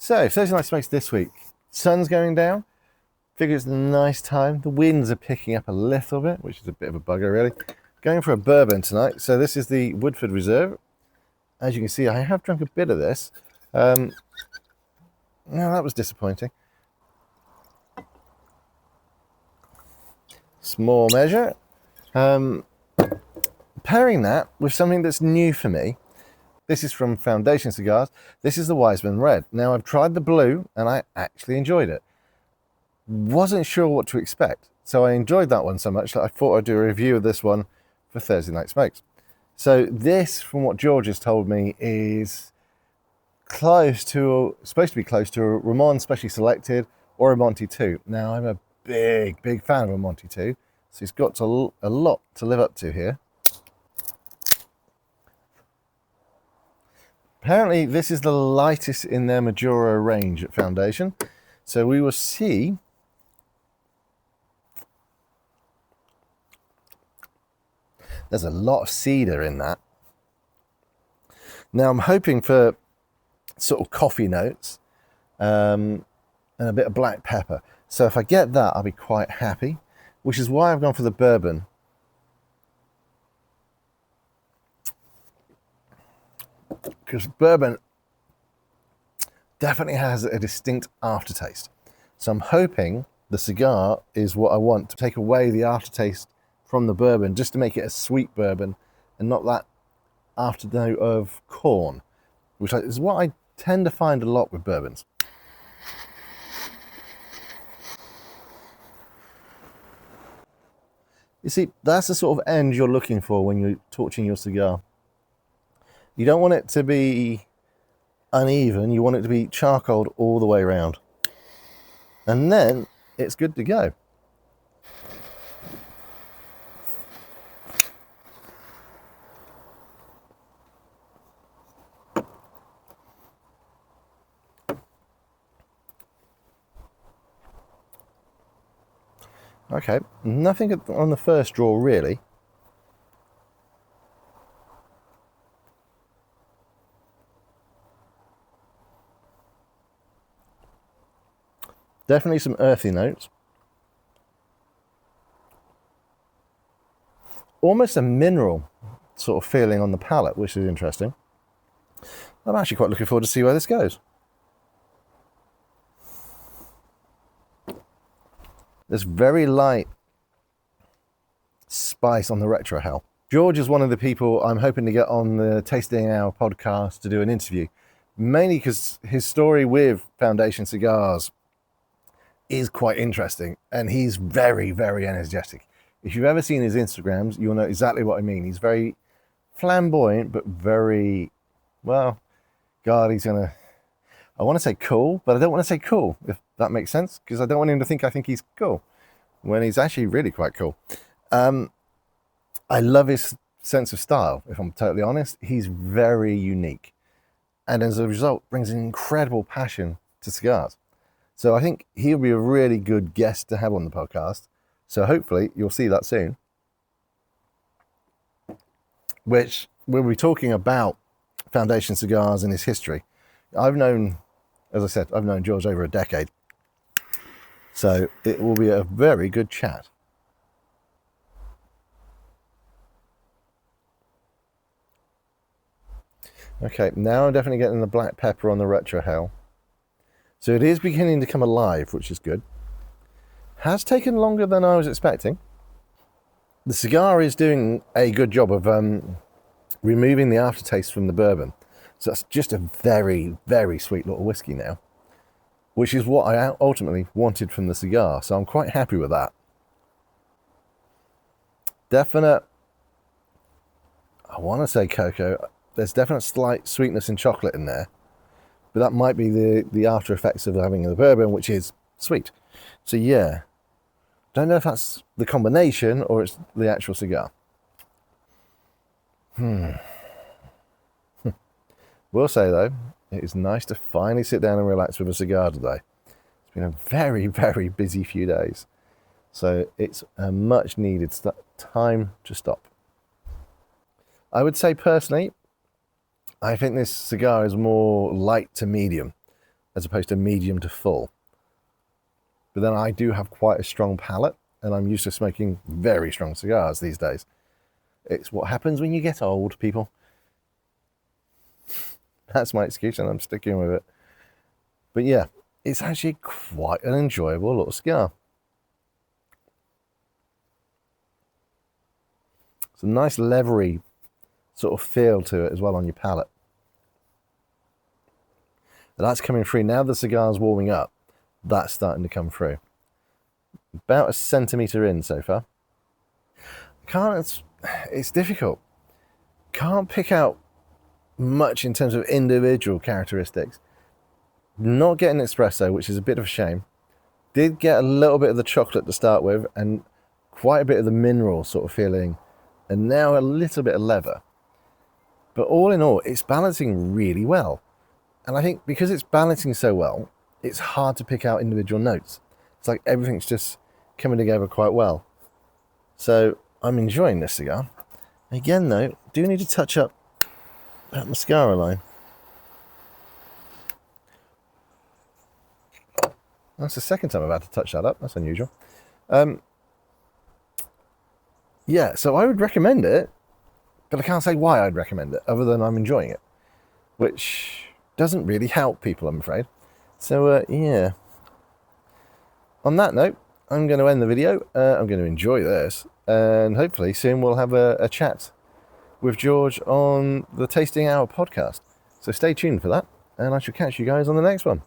So, Thursday night smokes this week. Sun's going down. Figure it's a nice time. The winds are picking up a little bit, which is a bit of a bugger, really. Going for a bourbon tonight. So this is the Woodford Reserve. As you can see, I have drunk a bit of this. No, that was disappointing. Small measure. Pairing that with something that's new for me. This is from Foundation Cigars. This is the Wiseman Red. Now, I've tried the blue and I actually enjoyed it. Wasn't sure what to expect. So I enjoyed that one so much that I thought I'd do a review of this one for Thursday Night Smokes. So this, from what George has told me, is supposed to be close to a Ramon Specially Selected or a Monty 2. Now, I'm a big fan of a Monty 2, so he's got a lot to live up to here. Apparently, this is the lightest in their Maduro range at Foundation. So we will see. There's a lot of cedar in that. Now, I'm hoping for sort of coffee notes and a bit of black pepper. So if I get that, I'll be quite happy, which is why I've gone for the bourbon. Because bourbon definitely has a distinct aftertaste. So I'm hoping the cigar is what I want to take away the aftertaste from the bourbon, just to make it a sweet bourbon and not that afternote of corn, which is what I tend to find a lot with bourbons. You see, that's the sort of end you're looking for when you're torching your cigar. You don't want it to be uneven, you want it to be charcoaled all the way around. And then it's good to go. Okay, nothing on the first draw really. Definitely some earthy notes. Almost a mineral sort of feeling on the palate, which is interesting. I'm actually quite looking forward to see where this goes. There's very light spice on the retrohale. George is one of the people I'm hoping to get on the Tasting Hour podcast to do an interview, mainly because his story with Foundation Cigars is quite interesting, and he's very energetic. If you've ever seen his Instagrams, you'll know exactly what I mean. He's very flamboyant, but very, well, God, I want to say cool, but I don't want to say cool, if that makes sense, because I don't want him to think I think he's cool, when he's actually really quite cool. I love his sense of style, if I'm totally honest. He's very unique, and as a result, brings an incredible passion to cigars. So I think he'll be a really good guest to have on the podcast. So hopefully you'll see that soon, which we'll be talking about Foundation Cigars and his history. I've known, as I said, I've known George over a decade. So it will be a very good chat. Okay, now I'm definitely getting the black pepper on the retrohale. So it is beginning to come alive, which is good. Has taken longer than I was expecting. The cigar is doing a good job of removing the aftertaste from the bourbon. So that's just a very sweet little whiskey now, which is what I ultimately wanted from the cigar. So I'm quite happy with that. Definite, I want to say cocoa. There's definite slight sweetness and chocolate in there, but that might be the after effects of having the bourbon, which is sweet. So yeah, don't know if that's the combination or it's the actual cigar. Will say though, it is nice to finally sit down and relax with a cigar today. It's been a very busy few days, so it's a much needed time to stop. I would say personally, I think this cigar is more light to medium. as opposed to medium to full. But then I do have quite a strong palate, and I'm used to smoking very strong cigars these days. It's what happens when you get old, people. That's my excuse, and I'm sticking with it. But yeah, it's actually quite an enjoyable little cigar. It's a nice leathery sort of feel to it as well on your palate. That's coming through. Now the cigar's warming up, that's starting to come through. About a centimetre in so far. It's difficult. Can't pick out much in terms of individual characteristics. Not getting espresso, which is a bit of a shame. Did get a little bit of the chocolate to start with, and quite a bit of the mineral sort of feeling, and now a little bit of leather. But all in all, it's balancing really well. And I think because it's balancing so well, it's hard to pick out individual notes. It's like everything's just coming together quite well. So I'm enjoying this cigar. Again though, do need to touch up that mascara line. That's the second time I've had to touch that up. That's unusual. Yeah, so I would recommend it, but I can't say why I'd recommend it, other than I'm enjoying it, which doesn't really help people, I'm afraid. So, yeah. On that note, I'm going to end the video. I'm going to enjoy this, and hopefully soon we'll have a chat with George on the Tasting Hour podcast. So stay tuned for that, and I shall catch you guys on the next one.